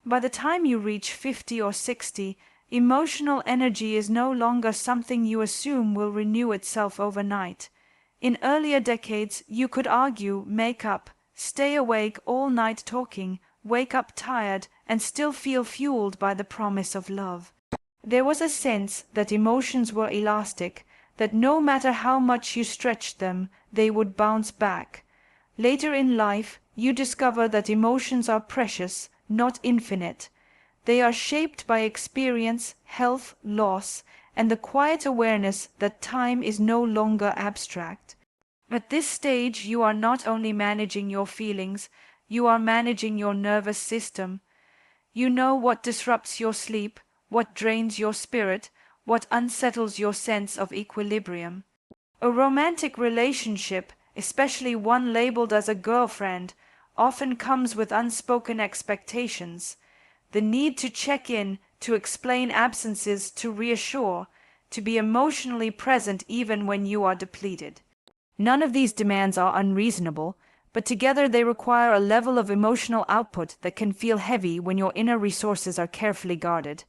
By the time you reach 50 or 60, emotional energy is no longer something you assume will renew itself overnight. In earlier decades, you could argue, make up, stay awake all night talking, wake up tired, and still feel fueled by the promise of love. There was a sense that emotions were elastic, that no matter how much you stretched them, they would bounce back. Later in life, you discover that emotions are precious, not infinite. They are shaped by experience, health, loss, and the quiet awareness that time is no longer abstract. At this stage, you are not only managing your feelings, you are managing your nervous system. You know what disrupts your sleep, what drains your spirit, what unsettles your sense of equilibrium. A romantic relationship, especially one labeled as a girlfriend, often comes with unspoken expectations. The need to check in, to explain absences, to reassure, to be emotionally present even when you are depleted. None of these demands are unreasonable, but together they require a level of emotional output that can feel heavy when your inner resources are carefully guarded.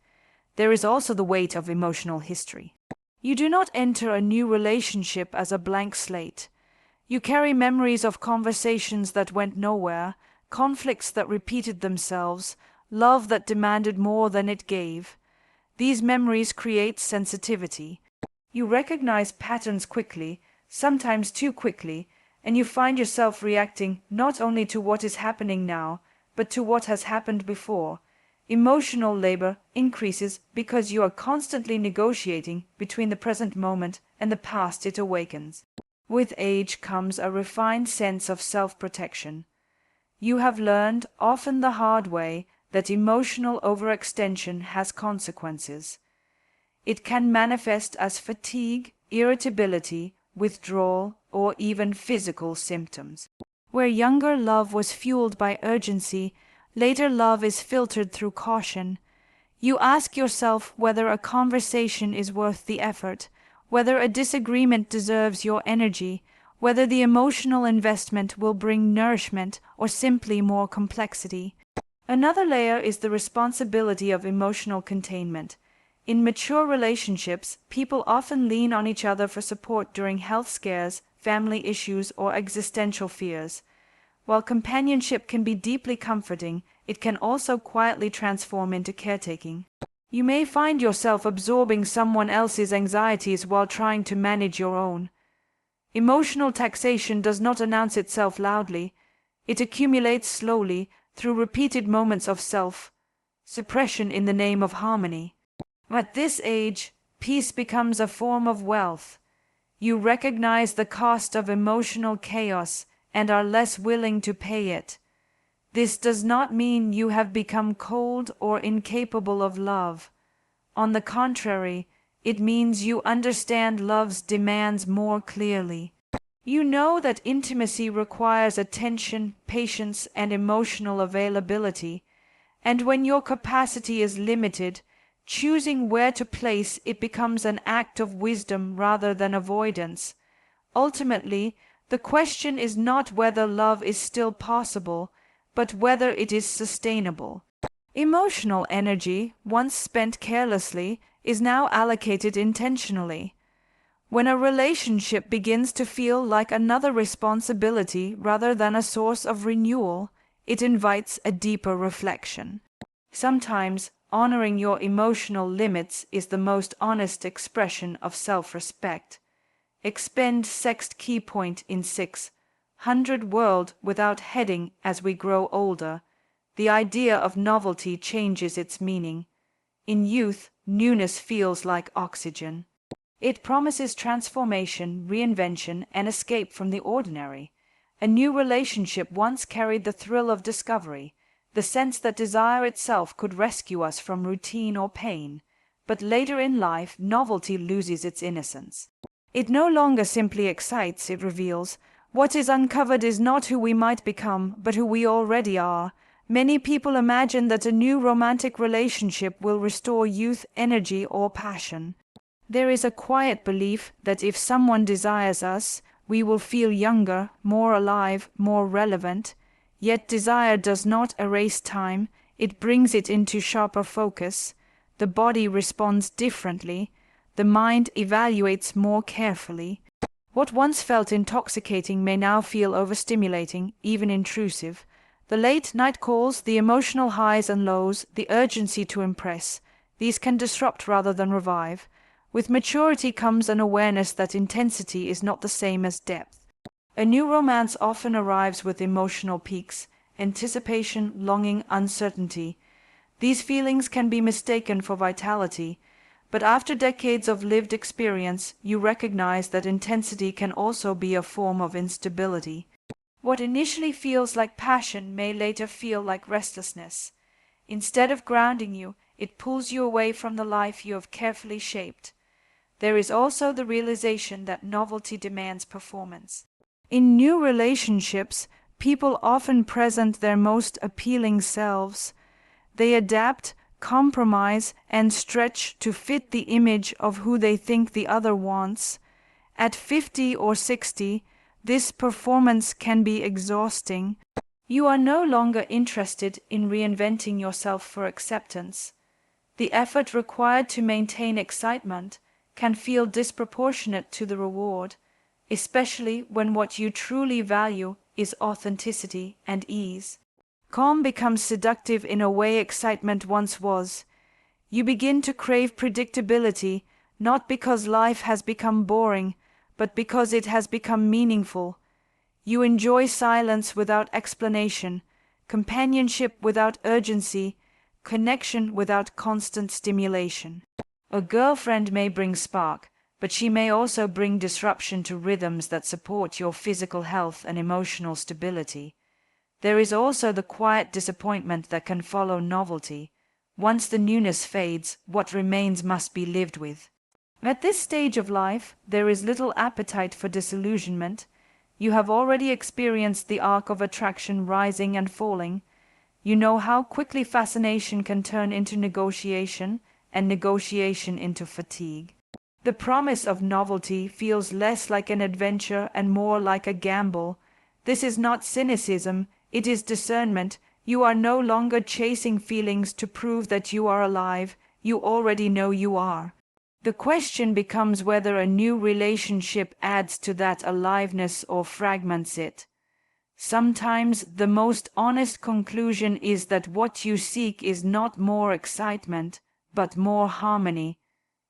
There is also the weight of emotional history. You do not enter a new relationship as a blank slate. You carry memories of conversations that went nowhere, conflicts that repeated themselves, love that demanded more than it gave. These memories create sensitivity. You recognize patterns quickly, sometimes too quickly, and you find yourself reacting not only to what is happening now, but to what has happened before. Emotional labor increases because you are constantly negotiating between the present moment and the past it awakens. With age comes a refined sense of self-protection. You have learned, often the hard way, that emotional overextension has consequences. It can manifest as fatigue, irritability, withdrawal, or even physical symptoms. Where younger love was fueled by urgency, later love is filtered through caution. You ask yourself whether a conversation is worth the effort, whether a disagreement deserves your energy, whether the emotional investment will bring nourishment or simply more complexity. Another layer is the responsibility of emotional containment. In mature relationships, people often lean on each other for support during health scares, family issues, or existential fears. While companionship can be deeply comforting, it can also quietly transform into caretaking. You may find yourself absorbing someone else's anxieties while trying to manage your own. Emotional taxation does not announce itself loudly. It accumulates slowly through repeated moments of self-suppression in the name of harmony. At this age, peace becomes a form of wealth. You recognize the cost of emotional chaos and are less willing to pay it. This does not mean you have become cold or incapable of love. On the contrary, it means you understand love's demands more clearly. You know that intimacy requires attention, patience, and emotional availability, and when your capacity is limited, choosing where to place it becomes an act of wisdom rather than avoidance. Ultimately, the question is not whether love is still possible, but whether it is sustainable. Emotional energy, once spent carelessly, is now allocated intentionally. When a relationship begins to feel like another responsibility rather than a source of renewal, it invites a deeper reflection. Sometimes, honoring your emotional limits is the most honest expression of self-respect. Expend sext key point in 600 world without heading as we grow older. The idea of novelty changes its meaning. In youth, newness feels like oxygen. It promises transformation, reinvention, and escape from the ordinary. A new relationship once carried the thrill of discovery, the sense that desire itself could rescue us from routine or pain. But later in life, novelty loses its innocence. It no longer simply excites, it reveals. What is uncovered is not who we might become, but who we already are. Many people imagine that a new romantic relationship will restore youth, energy, or passion. There is a quiet belief that if someone desires us, we will feel younger, more alive, more relevant. Yet desire does not erase time, It brings it into sharper focus, the body responds differently, the mind evaluates more carefully. What once felt intoxicating may now feel overstimulating, even intrusive. The late night calls, the emotional highs and lows, the urgency to impress, these can disrupt rather than revive. With maturity comes an awareness that intensity is not the same as depth. A new romance often arrives with emotional peaks, anticipation, longing, uncertainty. These feelings can be mistaken for vitality, but after decades of lived experience, you recognize that intensity can also be a form of instability. What initially feels like passion may later feel like restlessness. Instead of grounding you, it pulls you away from the life you have carefully shaped. There is also the realization that novelty demands performance. In new relationships, people often present their most appealing selves. They adapt, compromise, and stretch to fit the image of who they think the other wants. At 50 or 60, this performance can be exhausting. You are no longer interested in reinventing yourself for acceptance. The effort required to maintain excitement can feel disproportionate to the reward, especially when what you truly value is authenticity and ease. Calm becomes seductive in a way excitement once was. You begin to crave predictability, not because life has become boring, but because it has become meaningful. You enjoy silence without explanation, companionship without urgency, connection without constant stimulation. A girlfriend may bring spark, but she may also bring disruption to rhythms that support your physical health and emotional stability. There is also the quiet disappointment that can follow novelty. Once the newness fades, what remains must be lived with. At this stage of life, there is little appetite for disillusionment. You have already experienced the arc of attraction rising and falling. You know how quickly fascination can turn into negotiation, and negotiation into fatigue. The promise of novelty feels less like an adventure and more like a gamble. This is not cynicism, it is discernment. You are no longer chasing feelings to prove that you are alive, you already know you are. The question becomes whether a new relationship adds to that aliveness or fragments it. Sometimes the most honest conclusion is that what you seek is not more excitement, but more harmony.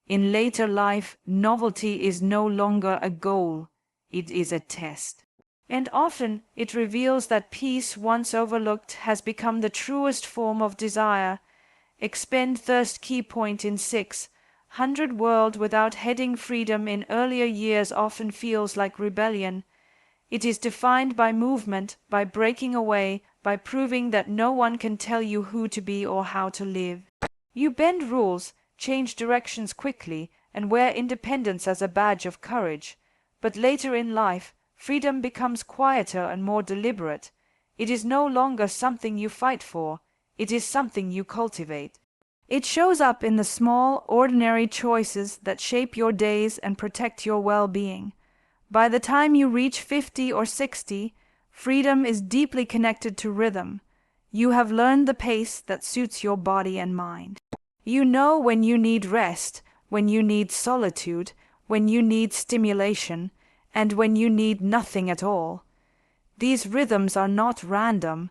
In later life, novelty is no longer a goal, it is a test. And often it reveals that peace, once overlooked, has become the truest form of desire. Expend thirst key point in 6. 100 world without heading freedom in earlier years often feels like rebellion. It is defined by movement, by breaking away, by proving that no one can tell you who to be or how to live. You bend rules, change directions quickly, and wear independence as a badge of courage. But later in life, freedom becomes quieter and more deliberate. It is no longer something you fight for, it is something you cultivate. It shows up in the small, ordinary choices that shape your days and protect your well-being. By the time you reach 50 or 60, freedom is deeply connected to rhythm. You have learned the pace that suits your body and mind. You know when you need rest, when you need solitude, when you need stimulation, and when you need nothing at all. These rhythms are not random.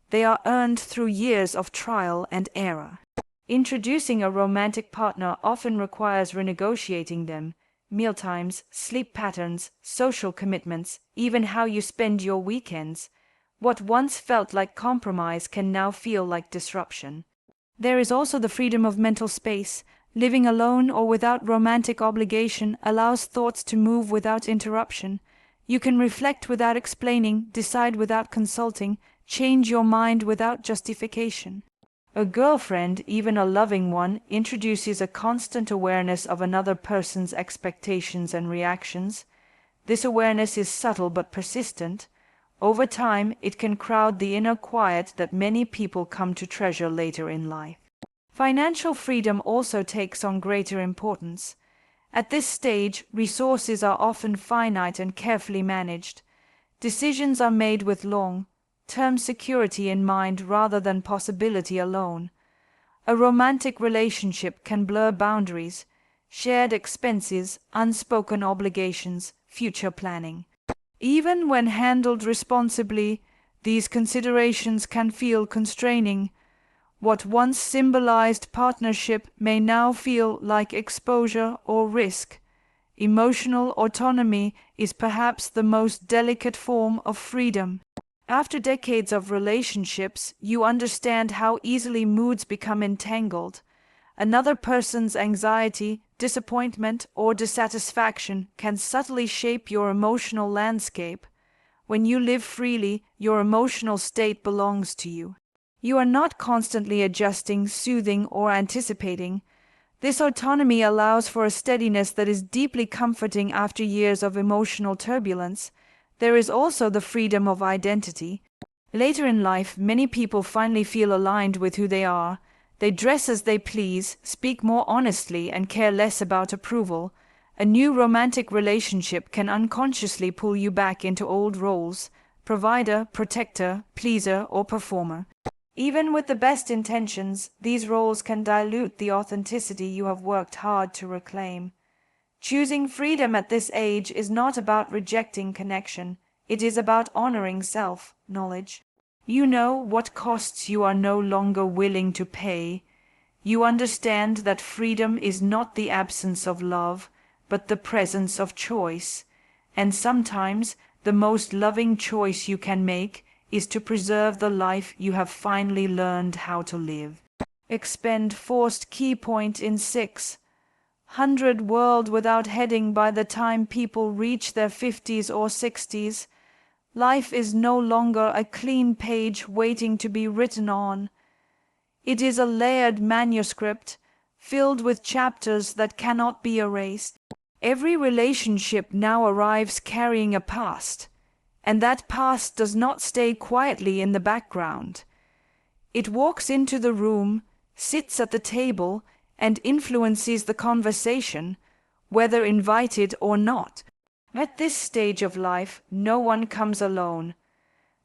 They are earned through years of trial and error. Introducing a romantic partner often requires renegotiating them. Mealtimes, sleep patterns, social commitments, even how you spend your weekends. What once felt like compromise can now feel like disruption. There is also the freedom of mental space. Living alone or without romantic obligation allows thoughts to move without interruption. You can reflect without explaining, decide without consulting, change your mind without justification. A girlfriend, even a loving one, introduces a constant awareness of another person's expectations and reactions. This awareness is subtle but persistent. Over time, it can crowd the inner quiet that many people come to treasure later in life. Financial freedom also takes on greater importance. At this stage, resources are often finite and carefully managed. Decisions are made with long, long-term security in mind rather than possibility alone. A romantic relationship can blur boundaries, shared expenses, unspoken obligations, future planning. Even when handled responsibly, these considerations can feel constraining. What once symbolized partnership may now feel like exposure or risk. Emotional autonomy is perhaps the most delicate form of freedom. After decades of relationships, you understand how easily moods become entangled. Another person's anxiety, disappointment, or dissatisfaction can subtly shape your emotional landscape. When you live freely, your emotional state belongs to you. You are not constantly adjusting, soothing, or anticipating. This autonomy allows for a steadiness that is deeply comforting after years of emotional turbulence. There is also the freedom of identity. Later in life, many people finally feel aligned with who they are. They dress as they please, speak more honestly, and care less about approval. A new romantic relationship can unconsciously pull you back into old roles: provider, protector, pleaser, or performer. Even with the best intentions, these roles can dilute the authenticity you have worked hard to reclaim. Choosing freedom at this age is not about rejecting connection. It is about honoring self-knowledge. You know what costs you are no longer willing to pay. You understand that freedom is not the absence of love, but the presence of choice. And sometimes the most loving choice you can make is to preserve the life you have finally learned how to live. Expend forced key point in 600 world without heading. By the time people reach their 50s or 60s, life is no longer a clean page waiting to be written on. It is a layered manuscript filled with chapters that cannot be erased. Every relationship now arrives carrying a past, and that past does not stay quietly in the background. It walks into the room, sits at the table, and influences the conversation, whether invited or not. At this stage of life, no one comes alone.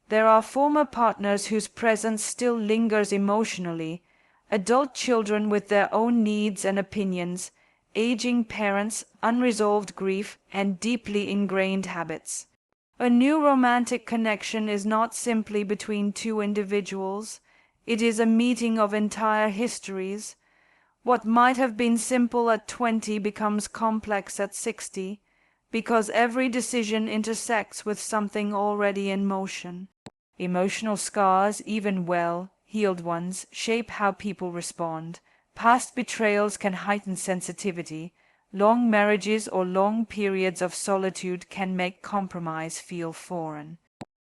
There are former partners whose presence still lingers emotionally, adult children with their own needs and opinions, aging parents, unresolved grief, and deeply ingrained habits. A new romantic connection is not simply between two individuals. It is a meeting of entire histories. What might have been simple at 20 becomes complex at 60, because every decision intersects with something already in motion. Emotional scars, even well-healed ones, shape how people respond. Past betrayals can heighten sensitivity. Long marriages or long periods of solitude can make compromise feel foreign.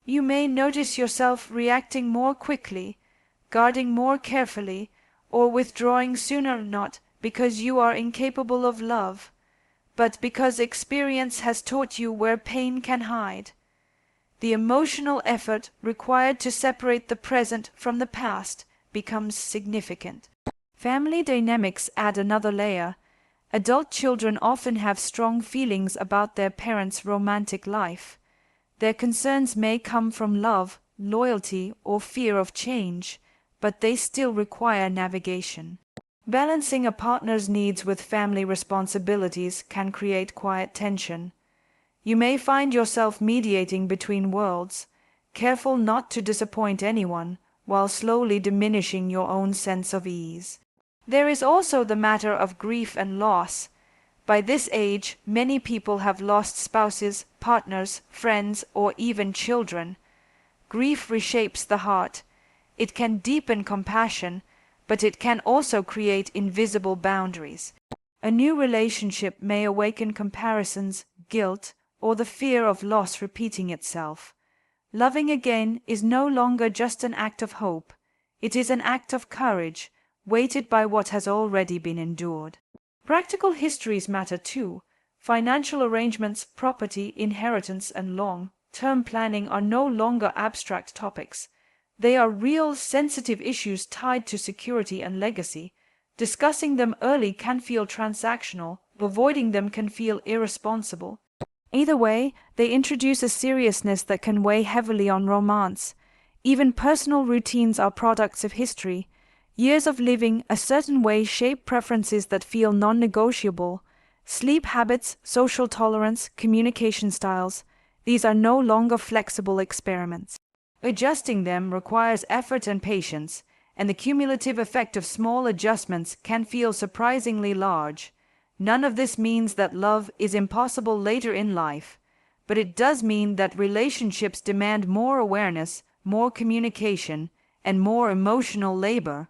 You may notice yourself reacting more quickly, guarding more carefully, or withdrawing sooner, not because you are incapable of love, but because experience has taught you where pain can hide. The emotional effort required to separate the present from the past becomes significant. Family dynamics add another layer. Adult children often have strong feelings about their parents' romantic life. Their concerns may come from love, loyalty, or fear of change, but they still require navigation. Balancing a partner's needs with family responsibilities can create quiet tension. You may find yourself mediating between worlds, careful not to disappoint anyone, while slowly diminishing your own sense of ease. There is also the matter of grief and loss. By this age, many people have lost spouses, partners, friends, or even children. Grief reshapes the heart. It can deepen compassion, but it can also create invisible boundaries. A new relationship may awaken comparisons, guilt, or the fear of loss repeating itself. Loving again is no longer just an act of hope. It is an act of courage, weighted by what has already been endured. Practical histories matter too. Financial arrangements, property, inheritance, and long-term planning are no longer abstract topics. They are real, sensitive issues tied to security and legacy. Discussing them early can feel transactional, avoiding them can feel irresponsible. Either way, they introduce a seriousness that can weigh heavily on romance. Even personal routines are products of history. Years of living a certain way shape preferences that feel non-negotiable. Sleep habits, social tolerance, communication styles, these are no longer flexible experiments. Adjusting them requires effort and patience, and the cumulative effect of small adjustments can feel surprisingly large. None of this means that love is impossible later in life, but it does mean that relationships demand more awareness, more communication, and more emotional labor.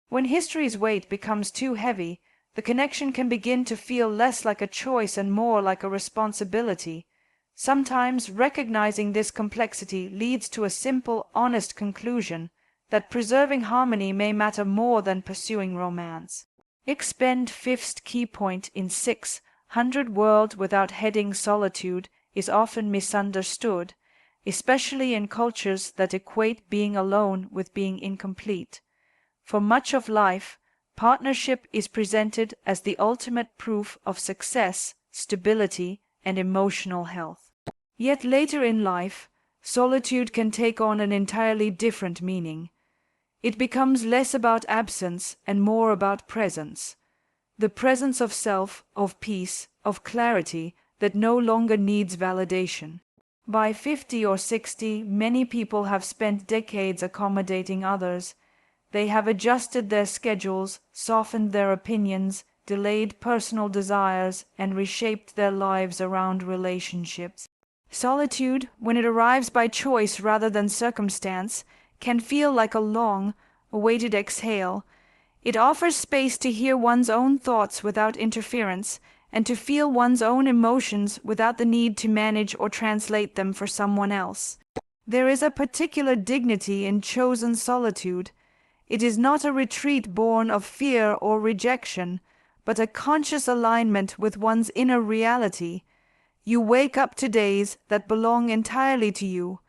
When history's weight becomes too heavy, the connection can begin to feel less like a choice and more like a responsibility. Sometimes recognizing this complexity leads to a simple, honest conclusion that preserving harmony may matter more than pursuing romance. Expend fifth key point in 600 World without heading Solitude is often misunderstood, especially in cultures that equate being alone with being incomplete. For much of life, partnership is presented as the ultimate proof of success, stability, and emotional health. Yet later in life, solitude can take on an entirely different meaning. It becomes less about absence and more about presence. The presence of self, of peace, of clarity that no longer needs validation. By 50 or 60, many people have spent decades accommodating others. They have adjusted their schedules, softened their opinions, delayed personal desires, and reshaped their lives around relationships. Solitude, when it arrives by choice rather than circumstance, can feel like a long, awaited exhale. It offers space to hear one's own thoughts without interference, and to feel one's own emotions without the need to manage or translate them for someone else. There is a particular dignity in chosen solitude. It is not a retreat born of fear or rejection, but a conscious alignment with one's inner reality. You wake up to days that belong entirely to you.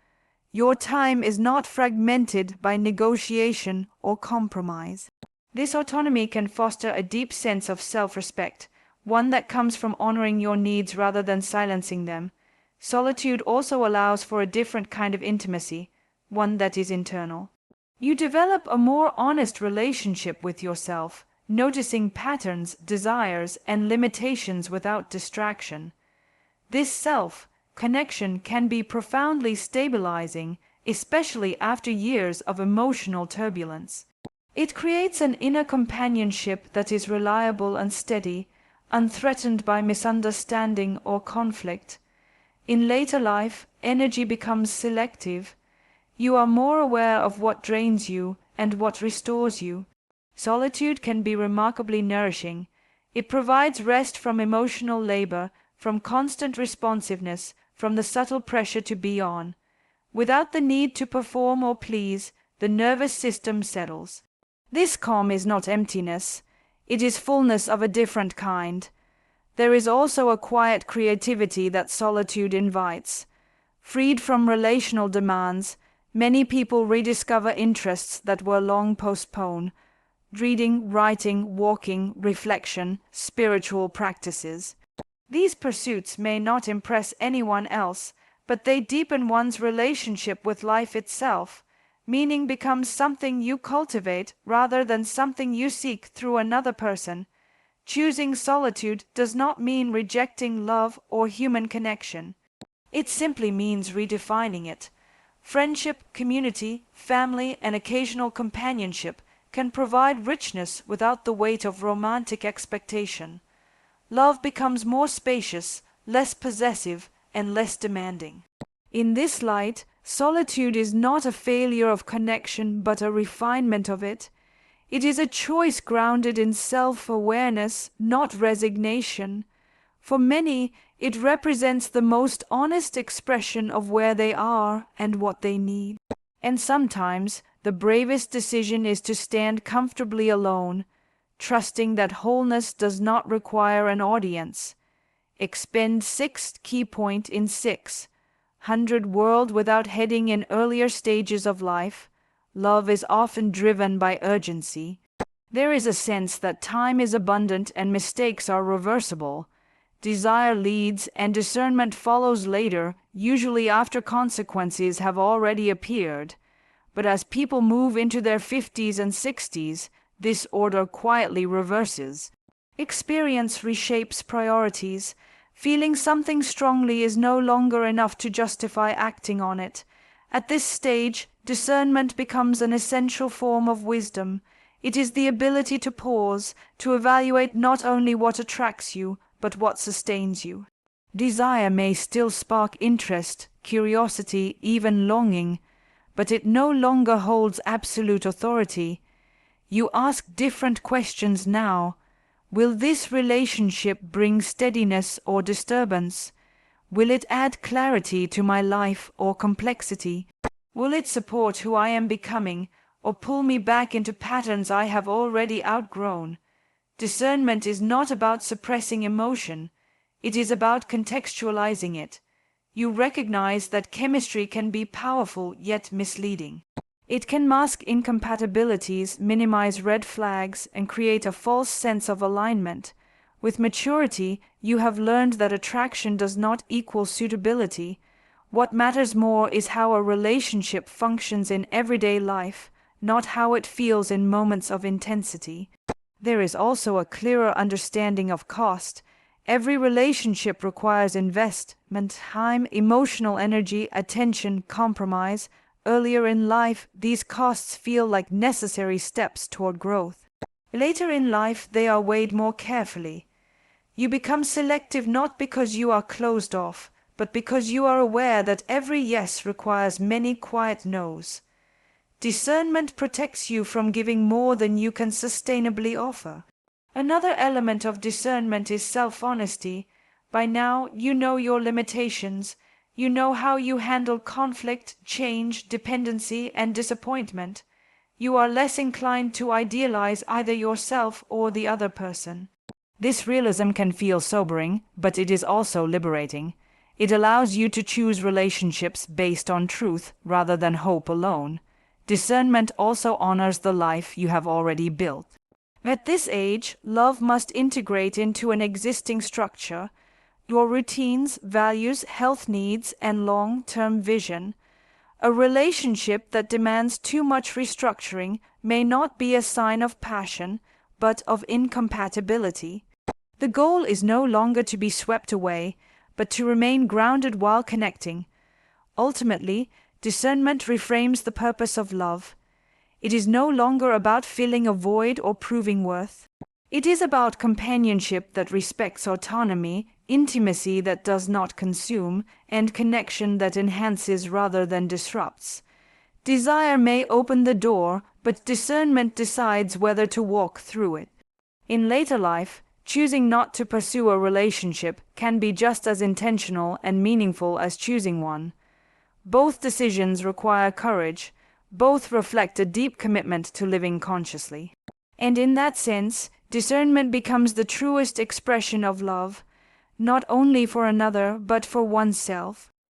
Your time is not fragmented by negotiation or compromise. This autonomy can foster a deep sense of self-respect, one that comes from honoring your needs rather than silencing them. Solitude also allows for a different kind of intimacy, one that is internal. You develop a more honest relationship with yourself, noticing patterns, desires, and limitations without distraction. This self-connection can be profoundly stabilizing, especially after years of emotional turbulence. It creates an inner companionship that is reliable and steady, unthreatened by misunderstanding or conflict. In later life, energy becomes selective. You are more aware of what drains you and what restores you. Solitude can be remarkably nourishing. It provides rest from emotional labor, from constant responsiveness, from the subtle pressure to be on. Without the need to perform or please, the nervous system settles. This calm is not emptiness. It is fullness of a different kind. There is also a quiet creativity that solitude invites. Freed from relational demands, many people rediscover interests that were long postponed. Reading, writing, walking, reflection, spiritual practices. These pursuits may not impress anyone else, but they deepen one's relationship with life itself. Meaning becomes something you cultivate rather than something you seek through another person. Choosing solitude does not mean rejecting love or human connection. It simply means redefining it. Friendship, community, family, and occasional companionship can provide richness without the weight of romantic expectation. Love becomes more spacious, less possessive, and less demanding. In this light, solitude is not a failure of connection but a refinement of it. It is a choice grounded in self-awareness, not resignation. For many, it represents the most honest expression of where they are and what they need. And sometimes, the bravest decision is to stand comfortably alone, trusting that wholeness does not require an audience. Expend sixth key point in 600 World without heading in earlier stages of life. Love is often driven by urgency. There is a sense that time is abundant and mistakes are reversible. Desire leads and discernment follows later, usually after consequences have already appeared. But as people move into their 50s and 60s, this order quietly reverses. Experience reshapes priorities. Feeling something strongly is no longer enough to justify acting on it. At this stage, discernment becomes an essential form of wisdom. It is the ability to pause, to evaluate not only what attracts you, but what sustains you. Desire may still spark interest, curiosity, even longing, but it no longer holds absolute authority. You ask different questions now. Will this relationship bring steadiness or disturbance? Will it add clarity to my life or complexity? Will it support who I am becoming or pull me back into patterns I have already outgrown? Discernment is not about suppressing emotion. It is about contextualizing it. You recognize that chemistry can be powerful yet misleading. It can mask incompatibilities, minimize red flags, and create a false sense of alignment. With maturity, you have learned that attraction does not equal suitability. What matters more is how a relationship functions in everyday life, not how it feels in moments of intensity. There is also a clearer understanding of cost. Every relationship requires investment, time, emotional energy, attention, compromise. Earlier in life, these costs feel like necessary steps toward growth. Later in life, they are weighed more carefully. You become selective not because you are closed off, but because you are aware that every yes requires many quiet no's. Discernment protects you from giving more than you can sustainably offer. Another element of discernment is self-honesty. By now, you know your limitations. You know how you handle conflict, change, dependency, and disappointment. You are less inclined to idealize either yourself or the other person. This realism can feel sobering, but it is also liberating. It allows you to choose relationships based on truth rather than hope alone. Discernment also honors the life you have already built. At this age, love must integrate into an existing structure. Your routines, values, health needs, and long-term vision. A relationship that demands too much restructuring may not be a sign of passion, but of incompatibility. The goal is no longer to be swept away, but to remain grounded while connecting. Ultimately, discernment reframes the purpose of love. It is no longer about filling a void or proving worth. It is about companionship that respects autonomy, intimacy that does not consume, and connection that enhances rather than disrupts. Desire may open the door, but discernment decides whether to walk through it. In later life, choosing not to pursue a relationship can be just as intentional and meaningful as choosing one. Both decisions require courage. Both reflect a deep commitment to living consciously. And in that sense, discernment becomes the truest expression of love, not only for another, but for oneself.